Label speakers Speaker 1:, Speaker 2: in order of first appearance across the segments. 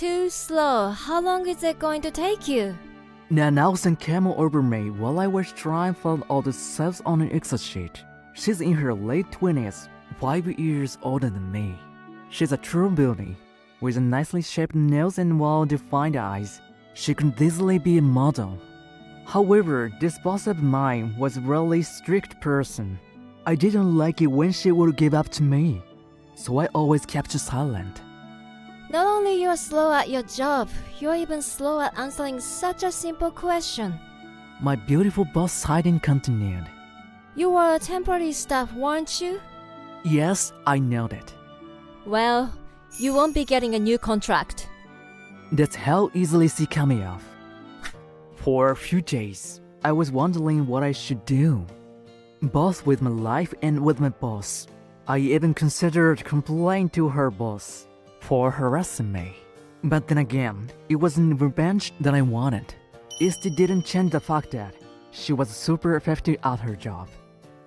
Speaker 1: Too slow. How long is it going to take you?
Speaker 2: Nanao-san came over me while I was trying to fill all the cells on an Excel sheet. She's in her late 20s, 5 years older than me. She's a true beauty, with a nicely shaped nose and well-defined eyes. She could easily be a model. However, this boss of mine was a really strict person. I didn't like it when she would give up to me, so I always kept silent.
Speaker 1: Not only you're slow at your job, you're even slow at answering such a simple question.
Speaker 2: My beautiful boss sighed and continued.
Speaker 1: You were a temporary staff, weren't you?
Speaker 2: Yes, I know that.
Speaker 1: Well, you won't be getting a new contract.
Speaker 2: That's how easily she cut me off. For a few days, I was wondering what I should do, both with my life and with my boss. I even considered complaining to her boss for harassing me. But then again, it wasn't revenge that I wanted. It still didn't change the fact that she was super effective at her job.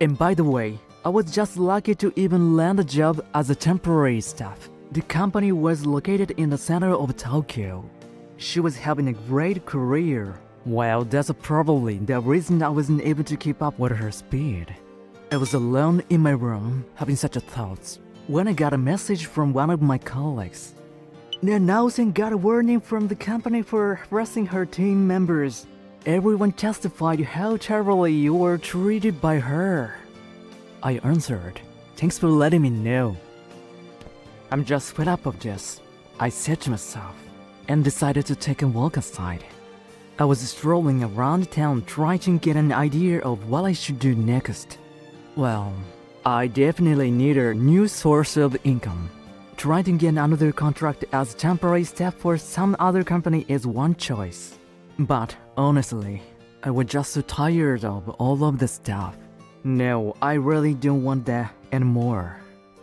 Speaker 2: And by the way, I was just lucky to even land a job as a temporary staff. The company was located in the center of Tokyo. She was having a great career. Well, that's probably the reason I wasn't able to keep up with her speed. I was alone in my room, having such thoughts, when I got a message from one of my colleagues. Nanao-san got a warning from the company for harassing her team members. Everyone testified how terribly you were treated by her. I answered, "Thanks for letting me know. I'm just fed up of this," I said to myself, and decided to take a walk outside. I was strolling around town trying to get an idea of what I should do next. Well, I definitely need a new source of income. Trying to get another contract as temporary staff for some other company is one choice. But honestly, I was just so tired of all of the stuff. No, I really don't want that anymore.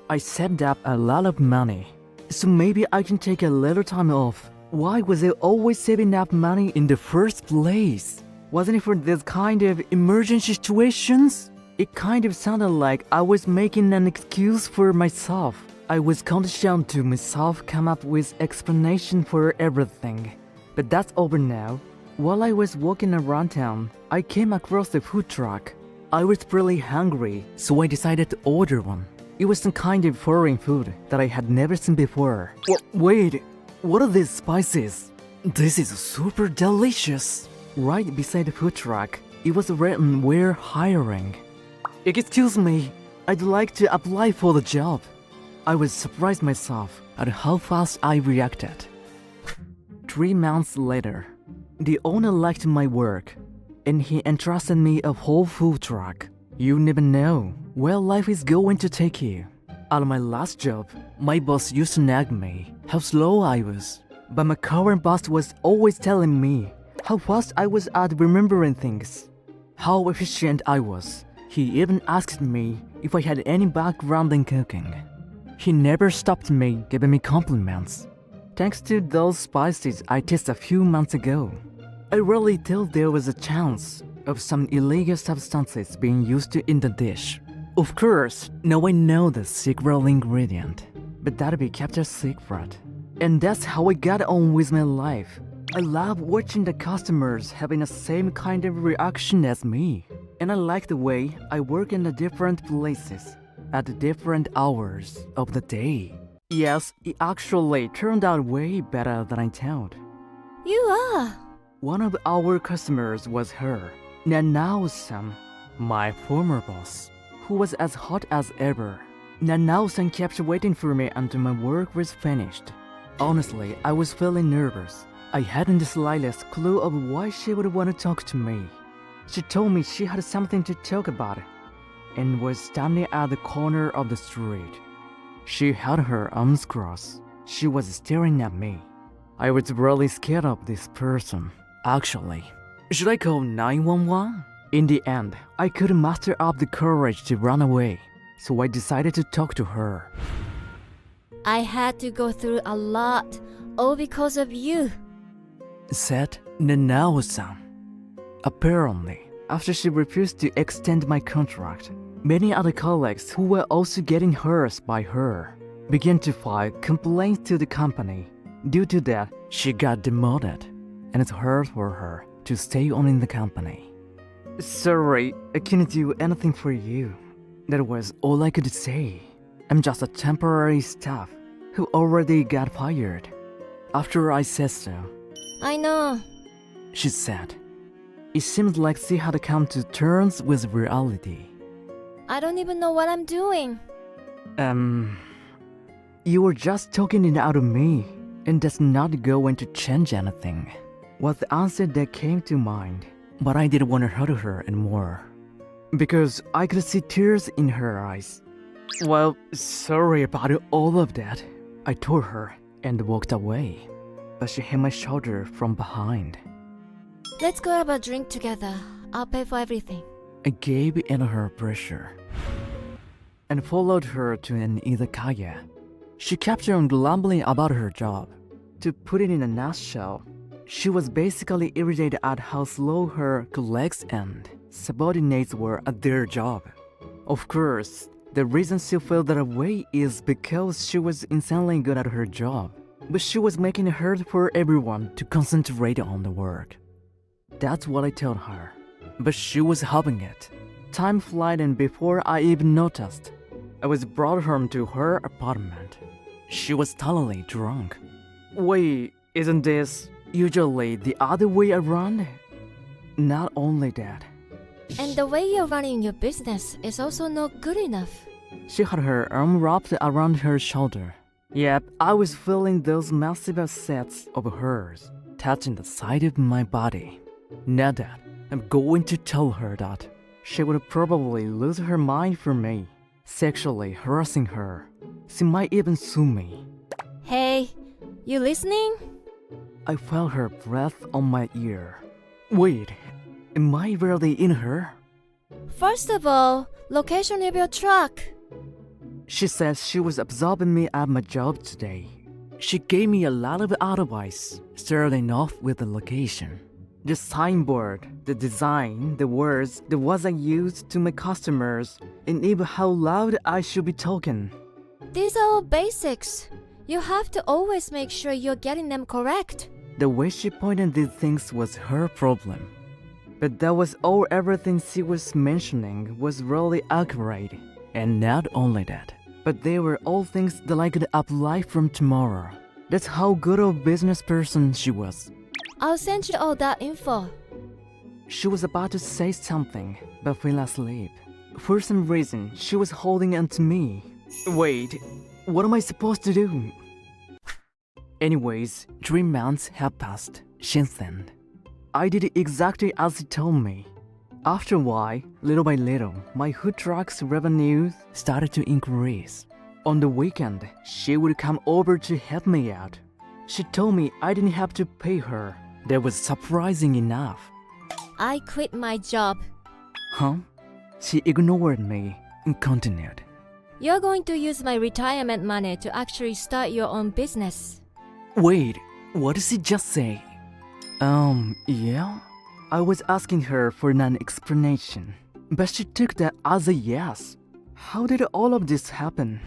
Speaker 2: I saved up a lot of money, so maybe I can take a little time off. Why was I always saving up money in the first place? Wasn't it for this kind of emergency situations? It kind of sounded like I was making an excuse for myself. I was conditioned to myself come up with explanation for everything. But that's over now. While I was walking around town, I came across a food truck. I was really hungry, so I decided to order one. It was some kind of foreign food that I had never seen before. Wait, what are these spices? This is super delicious. Right beside the food truck, it was written, "We're hiring." Excuse me, I'd like to apply for the job. I was surprised myself at how fast I reacted. 3 months later, the owner liked my work, and he entrusted me a whole food truck. You never know where life is going to take you. At my last job, my boss used to nag me how slow I was, but my current boss was always telling me how fast I was at remembering things, how efficient I was. He even asked me if I had any background in cooking. He never stopped me giving me compliments. Thanks to those spices I tasted a few months ago, I really thought there was a chance of some illegal substances being used in the dish. Of course, now I know the secret ingredient, but that'll be kept a secret. And that's how I got on with my life. I love watching the customers having the same kind of reaction as me. And I like the way I work in the different places at the different hours of the day. Yes, it actually turned out way better than I thought.
Speaker 1: You are.
Speaker 2: One of our customers was her, Nanao-san, my former boss, who was as hot as ever. Nanao-san kept waiting for me until my work was finished. Honestly, I was feeling nervous. I hadn't the slightest clue of why she would want to talk to me. She told me she had something to talk about and was standing at the corner of the street. She had her arms crossed. She was staring at me. I was really scared of this person, actually. Should I call 911? In the end, I couldn't muster up the courage to run away, so I decided to talk to her.
Speaker 1: I had to go through a lot, all because of you,
Speaker 2: said Nanao-san. Apparently, after she refused to extend my contract, many other colleagues who were also getting harassed by her began to file complaints to the company. Due to that, she got demoted, and it's hard for her to stay on in the company. Sorry, I couldn't do anything for you. That was all I could say. I'm just a temporary staff who already got fired. After I said so,
Speaker 1: I know.
Speaker 2: she said. It seemed like she had come to terms with reality.
Speaker 1: I don't even know what I'm doing.
Speaker 2: You were just talking it out of me, and that's not going to change anything, was the answer that came to mind. But I didn't want to hurt her anymore, because I could see tears in her eyes. Well, sorry about all of that, I told her and walked away, but she hit my shoulder from behind.
Speaker 1: Let's go have a drink together. I'll pay for everything.
Speaker 2: I gave in her pressure and followed her to an izakaya. She kept on grumbling about her job. To put it in a nutshell, she was basically irritated at how slow her colleagues and subordinates were at their job. Of course, the reason she felt that way is because she was insanely good at her job, but she was making it hard for everyone to concentrate on the work. That's what I told her, but she was having it. Time flied, and before I even noticed, I was brought home to her apartment. She was totally drunk. Wait, isn't this usually the other way around? Not only that,
Speaker 1: And the way you're running your business is also not good enough.
Speaker 2: she had her arm wrapped around her shoulder. Yep, I was feeling those massive assets of hers touching the side of my body. Now that I'm going to tell her that she would probably lose her mind for me, sexually harassing her. She might even sue me.
Speaker 1: Hey, you listening?
Speaker 2: I felt her breath on my ear. Wait, am I really in her?
Speaker 1: First of all, location of your truck.
Speaker 2: She said she was observing me at my job today. She gave me a lot of advice, starting off with the location. The signboard, the design, the words I used to my customers, and even how loud I should be talking.
Speaker 1: These are all basics. You have to always make sure you're getting them correct.
Speaker 2: The way she pointed these things was her problem. But that was all. Everything she was mentioning was really accurate. And not only that, but they were all things that I could apply from tomorrow. That's how good of a business person she was.
Speaker 1: I'll send you all that info.
Speaker 2: She was about to say something, but fell asleep. For some reason, she was holding on to me. Wait, what am I supposed to do? Anyways, 3 months have passed since then. I did exactly as she told me. After a while, little by little, my food truck's revenues started to increase. On the weekend, she would come over to help me out. She told me I didn't have to pay her. That was surprising enough.
Speaker 1: I quit my job.
Speaker 2: Huh? She ignored me and continued.
Speaker 1: You're going to use my retirement money to actually start your own business.
Speaker 2: Wait, what did she just say? Yeah? I was asking her for an explanation, but she took that as a yes. How did all of this happen?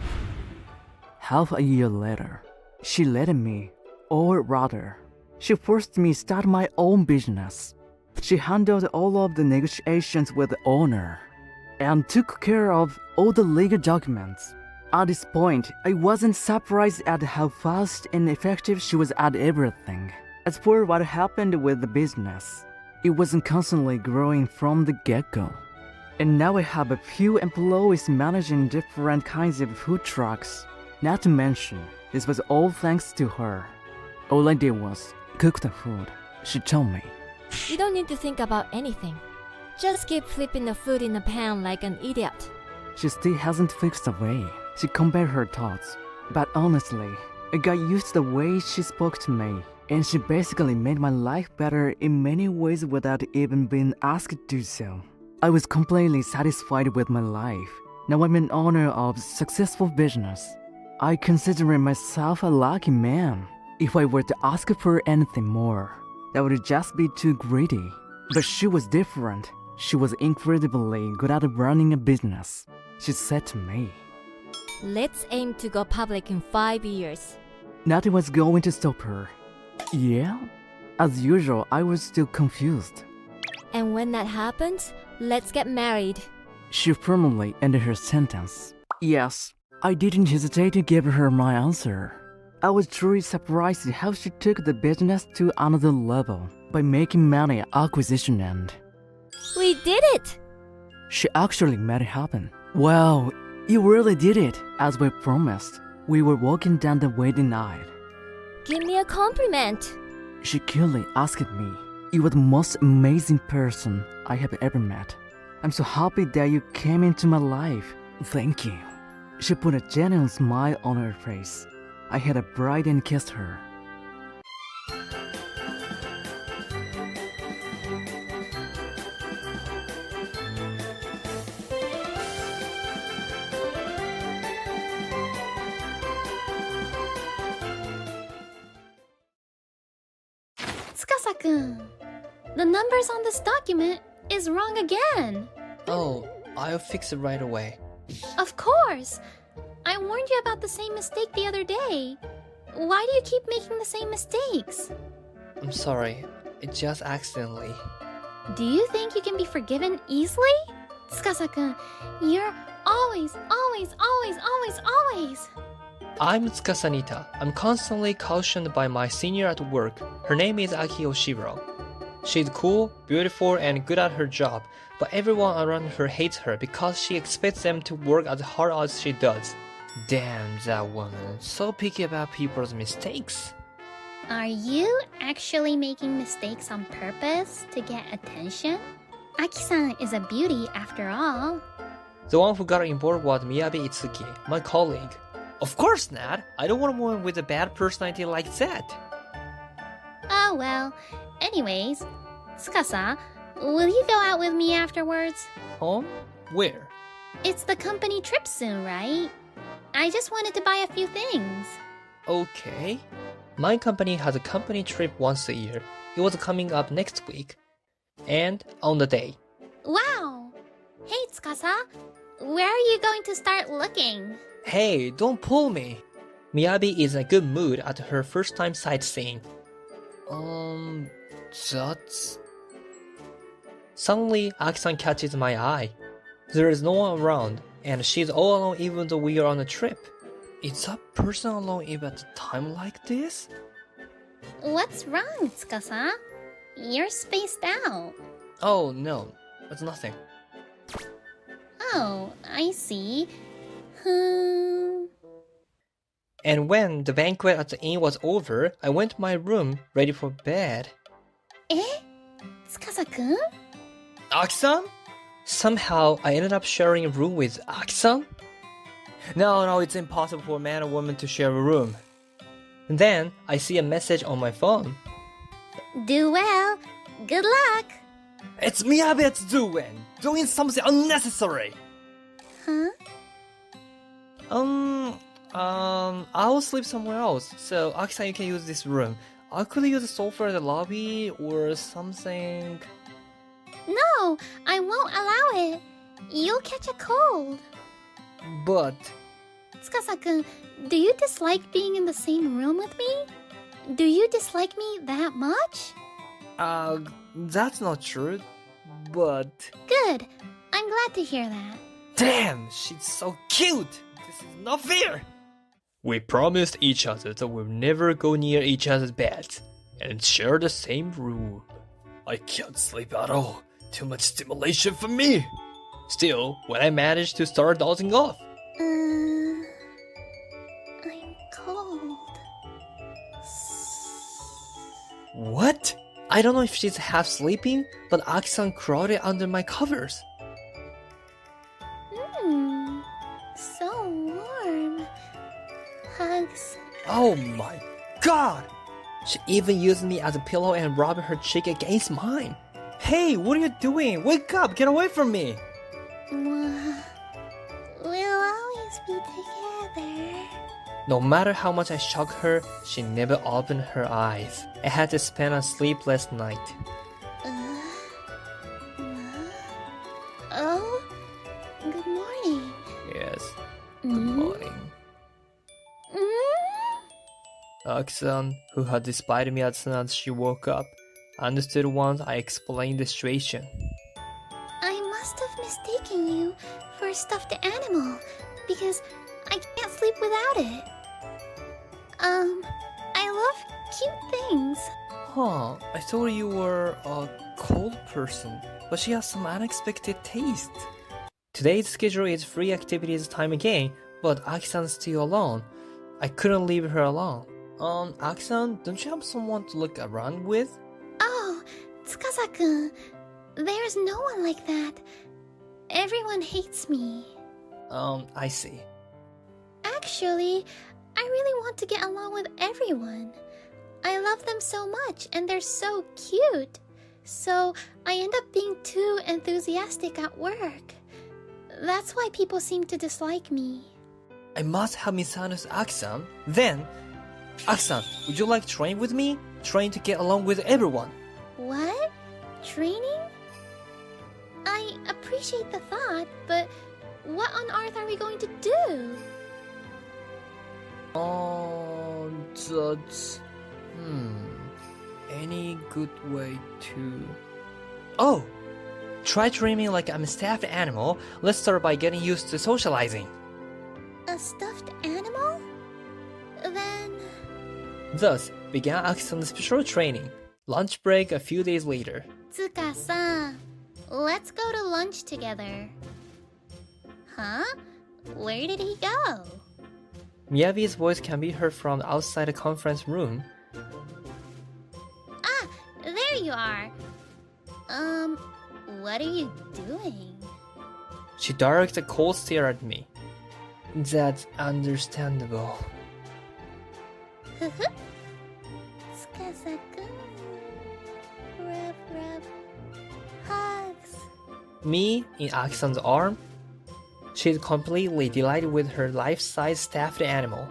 Speaker 2: Half a year later, she let me, or rather, she forced me to start my own business. She handled all of the negotiations with the owner and took care of all the legal documents. At this point, I wasn't surprised at how fast and effective she was at everything. As for what happened with the business, it wasn't constantly growing from the get-go. And now I have a few employees managing different kinds of food trucks. Not to mention, this was all thanks to her. All I did was cook the food, she told me.
Speaker 1: You don't need to think about anything. Just keep flipping the food in the pan like an idiot.
Speaker 2: She still hasn't fixed the way. She compared her thoughts. But honestly, I got used to the way she spoke to me. And she basically made my life better in many ways without even being asked to do so. I was completely satisfied with my life. Now I'm an owner of successful business. I consider myself a lucky man. If I were to ask for anything more, that would just be too greedy. But she was different. She was incredibly good at running a business. She said to me,
Speaker 1: Let's aim to go public in 5 years.
Speaker 2: Nothing was going to stop her. Yeah? As usual, I was still confused.
Speaker 1: And when that happens, let's get married.
Speaker 2: She firmly ended her sentence. Yes, I didn't hesitate to give her my answer. I was truly surprised how she took the business to another level by making money acquisition end.
Speaker 1: We did it!
Speaker 2: She actually made it happen. Wow, you really did it, as we promised. We were walking down the wedding night.
Speaker 1: Give me a compliment.
Speaker 2: She clearly asked me, "You are the most amazing person I have ever met. I'm so happy that you came into my life. Thank you." She put a genuine smile on her face. I had a bright and kissed her.
Speaker 3: Tsukasa-kun, the numbers on this document is wrong again.
Speaker 4: Oh, I'll fix it right away.
Speaker 3: Of course. I warned you about the same mistake the other day. Why do you keep making the same mistakes?
Speaker 4: I'm sorry, it just accidentally.
Speaker 3: Do you think you can be forgiven easily? Tsukasa-kun, you're always.
Speaker 4: I'm Tsukasanita. I'm constantly cautioned by my senior at work. Her name is Aki Oshiro. She's cool, beautiful, and good at her job, but everyone around her hates her because she expects them to work as hard as she does. Damn, that woman. So picky about people's mistakes.
Speaker 3: Are you actually making mistakes on purpose to get attention? Aki-san is a beauty after all.
Speaker 4: The one who got involved was Miyabi Itsuki, my colleague. Of course not. I don't want a woman with a bad personality like that.
Speaker 3: Oh well. Anyways, Tsukasa, will you go out with me afterwards?
Speaker 4: Home? Where?
Speaker 3: It's the company trip soon, right? I just wanted to buy a few things.
Speaker 4: Okay. My company has a company trip once a year. It was coming up next week. And on the day.
Speaker 3: Wow! Hey, Tsukasa, where are you going to start looking?
Speaker 4: Hey, don't pull me. Miyabi is in a good mood at her first time sightseeing. That's... Suddenly, Aki-san catches my eye. There is no one around, and she's all alone even though we are on a trip. Is that person alone even at a time like this?
Speaker 3: What's wrong, Tsukasa? You're spaced out.
Speaker 4: Oh no, it's nothing.
Speaker 3: Oh, I see.
Speaker 4: And when the banquet at the inn was over, I went to my room, ready for bed.
Speaker 3: Eh? Tsukasa-kun?
Speaker 4: Aki-san? Somehow, I ended up sharing a room with Aki-san? No, it's impossible for a man and woman to share a room. And then, I see a message on my phone.
Speaker 3: Do well. Good luck.
Speaker 4: It's Miyabi doing something unnecessary.
Speaker 3: Huh?
Speaker 4: I'll sleep somewhere else, so Aki-san, you can use this room. I could use the sofa in the lobby or something.
Speaker 3: No, I won't allow it. You'll catch a cold.
Speaker 4: But...
Speaker 3: Tsukasa-kun, do you dislike being in the same room with me? Do you dislike me that much?
Speaker 4: That's not true, but...
Speaker 3: Good. I'm glad to hear that.
Speaker 4: Damn, she's so cute! This is not fair! We promised each other that we'll never go near each other's beds and share the same room. I can't sleep at all. Too much stimulation for me. Still, when I managed to start dozing off.
Speaker 3: I'm cold.
Speaker 4: What? I don't know if she's half sleeping, but Aki-san crawled under my covers.
Speaker 3: So warm. Hugs.
Speaker 4: Oh my god! She even used me as a pillow and rubbed her cheek against mine. Hey, what are you doing? Wake up! Get away from me!
Speaker 3: We'll always be together.
Speaker 4: No matter how much I shocked her, she never opened her eyes. I had to spend a sleepless night.
Speaker 3: Oh, good morning.
Speaker 4: Yes, good morning. Aksan, who had despised me as soon as she woke up, understood once I explained the situation.
Speaker 3: I must have mistaken you for a stuffed animal because I can't sleep without it. I love cute things.
Speaker 4: Huh, I thought you were a cold person, but she has some unexpected taste. Today's schedule is free activities time again, but Aksan's still alone. I couldn't leave her alone. Aksan, don't you have someone to look around with?
Speaker 3: Oh, Tsukasa-kun, there's no one like that. Everyone hates me.
Speaker 4: I see.
Speaker 3: Actually, I really want to get along with everyone. I love them so much and they're so cute. So I end up being too enthusiastic at work. That's why people seem to dislike me.
Speaker 4: I must have misunderstood Aksan. Then, Aksan, would you like to train with me? Train to get along with everyone.
Speaker 3: What? Training? I appreciate the thought, but what on earth are we going to do?
Speaker 4: That's... Any good way to... Oh! Try training like I'm a stuffed animal. Let's start by getting used to socializing.
Speaker 3: A stuffed animal? Then...
Speaker 4: Thus began Aksan's special training. Lunch break a few days later.
Speaker 3: Tsuka-san, let's go to lunch together. Huh? Where did he go?
Speaker 4: Miyabi's voice can be heard from outside the conference room.
Speaker 3: Ah, there you are. What are you doing?
Speaker 4: She directs a cold stare at me. That's understandable.
Speaker 3: Tsukasa-kun. Rub, rub. Hugs.
Speaker 4: Me in Aksan's arm? She's completely delighted with her life-size stuffed animal.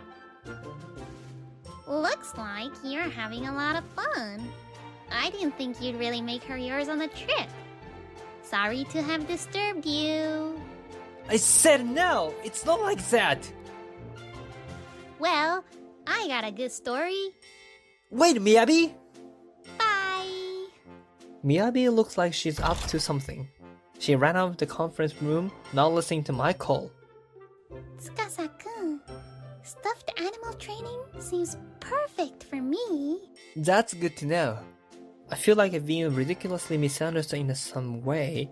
Speaker 3: Looks like you're having a lot of fun. I didn't think you'd really make her yours on the trip. Sorry to have disturbed you.
Speaker 4: I said no! It's not like that!
Speaker 3: Well, I got a good story.
Speaker 4: Wait, Miyabi!
Speaker 3: Bye.
Speaker 4: Miyabi looks like she's up to something. She ran out of the conference room, not listening to my call.
Speaker 3: Tsukasa-kun, stuffed animal training seems perfect for me.
Speaker 4: That's good to know. I feel like I've been ridiculously misunderstood in some way.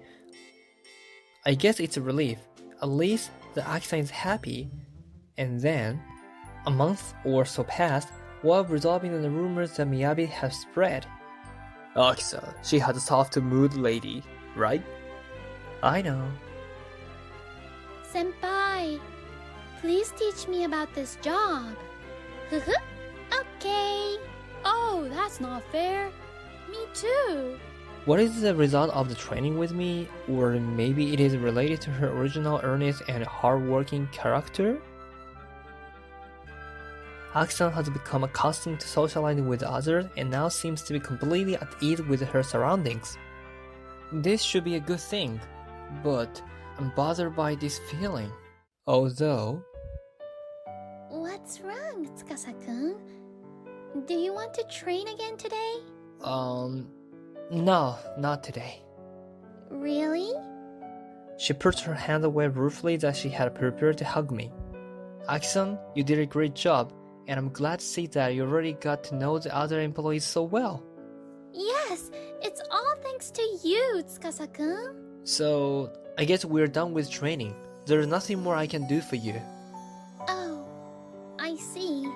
Speaker 4: I guess it's a relief. At least the Aksan is happy. And then, a month or so passed while resolving the rumors that Miyabi has spread. Aksan, she had a soft mood lady, right? I know.
Speaker 3: Senpai, please teach me about this job. Okay.
Speaker 1: Oh, that's not fair. Me too.
Speaker 4: What is the result of the training with me? Or maybe it is related to her original earnest and hardworking character? Aksan has become accustomed to socializing with others and now seems to be completely at ease with her surroundings. This should be a good thing, but I'm bothered by this feeling. Although...
Speaker 3: What's wrong, Tsukasa-kun? Do you want to train again today?
Speaker 4: No, not today.
Speaker 3: Really?
Speaker 4: She puts her hand away ruefully that she had prepared to hug me. Aksan, you did a great job, and I'm glad to see that you already got to know the other employees so well.
Speaker 3: Yes, it's all thanks to you, Tsukasa-kun.
Speaker 4: So, I guess we're done with training. There's nothing more I can do for you.
Speaker 3: Oh, I see.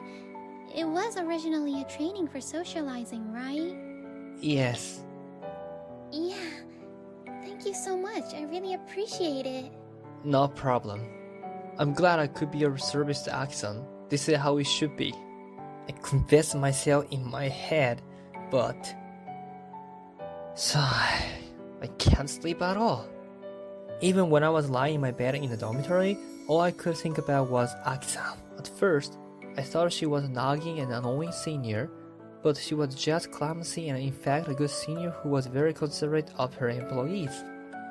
Speaker 3: It was originally a training for socializing, right?
Speaker 4: Yes.
Speaker 3: Yeah. Thank you so much. I really appreciate it.
Speaker 4: No problem. I'm glad I could be of service to Aksan. This is how it should be. I confess myself in my head, but... Sigh. I can't sleep at all. Even when I was lying in my bed in the dormitory, all I could think about was Aksan. At first, I thought she was nagging and annoying senior, but she was just clumsy and in fact a good senior who was very considerate of her employees.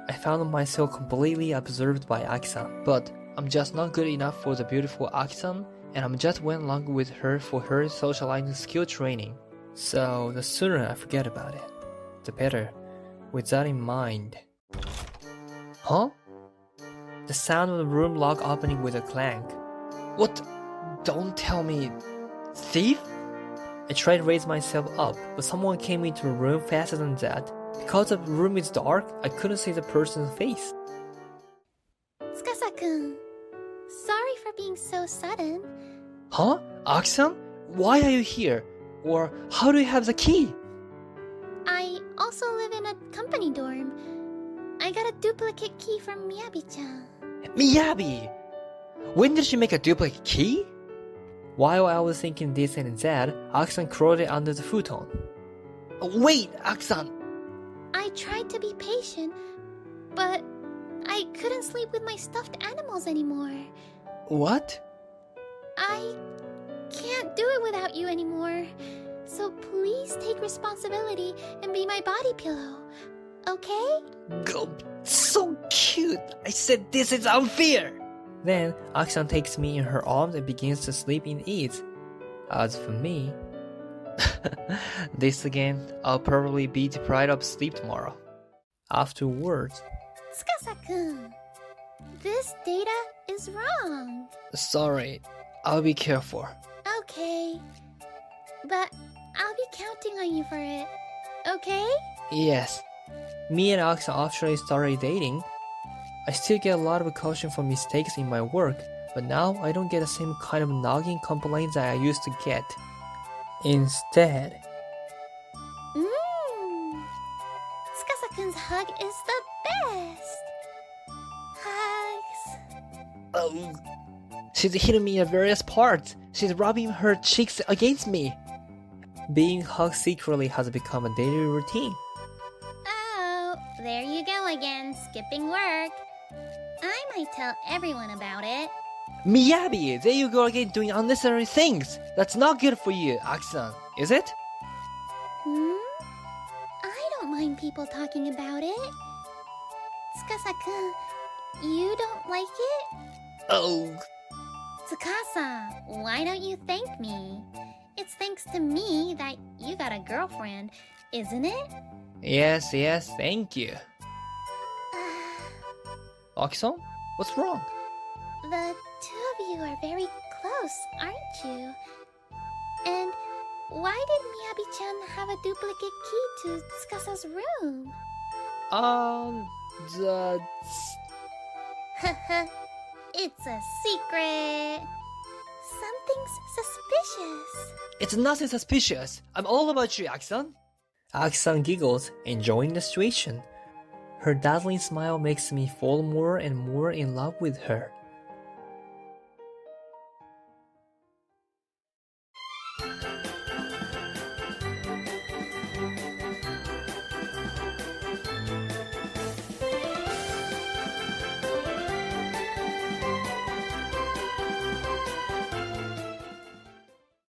Speaker 4: I found myself completely absorbed by Aksan, but I'm just not good enough for the beautiful Aksan, and I'm just went along with her for her socializing skill training. So the sooner I forget about it, the better. With that in mind. Huh? The sound of the room lock opening with a clank. What? Don't tell me. Thief? I tried to raise myself up, but someone came into the room faster than that. Because the room is dark, I couldn't see the person's face.
Speaker 3: Tsukasa-kun, sorry for being so sudden.
Speaker 4: Huh? Aksan? Why are you here? Or how do you have the key?
Speaker 3: I also live in a company dorm. I got a duplicate key from Miyabi-chan.
Speaker 4: Miyabi! When did she make a duplicate key? While I was thinking this and that, Aksan crawled under the futon. Wait, Aksan!
Speaker 3: I tried to be patient, but I couldn't sleep with my stuffed animals anymore.
Speaker 4: What?
Speaker 3: I can't do it without you anymore. So please take responsibility and be my body pillow, okay?
Speaker 4: Go, so cute! I said this is unfair! Then, Aksan takes me in her arms and begins to sleep in ease. As for me... this again, I'll probably be deprived of sleep tomorrow. Afterwards...
Speaker 3: Tsukasa-kun, this data is wrong.
Speaker 4: Sorry, I'll be careful.
Speaker 3: Okay, but I'll be counting on you for it, okay?
Speaker 4: Yes. Me and Aksan actually started dating. I still get a lot of caution for mistakes in my work, but now I don't get the same kind of nagging complaints that I used to get. Instead...
Speaker 3: Tsukasa-kun's hug is the best! Hugs...
Speaker 4: Oh, she's hitting me in various parts. She's rubbing her cheeks against me. Being hugged secretly has become a daily routine.
Speaker 3: Oh, there you go again, skipping work. I might tell everyone about it.
Speaker 4: Miyabi, there you go again doing unnecessary things. That's not good for you, Aksan, is it?
Speaker 3: I don't mind people talking about it. Tsukasa-kun, you don't like it?
Speaker 4: Oh...
Speaker 3: Tsukasa, why don't you thank me? It's thanks to me that you got a girlfriend, isn't it?
Speaker 4: Yes, thank you. Aksan, what's wrong?
Speaker 3: The two of you are very close, aren't you? And why did Miyabi-chan have a duplicate key to Tsukasa's room?
Speaker 4: That's...
Speaker 3: Haha, it's a secret. Something's suspicious.
Speaker 4: It's nothing suspicious. I'm all about you, Aksan. Aksan giggles, enjoying the situation. Her dazzling smile makes me fall more and more in love with her.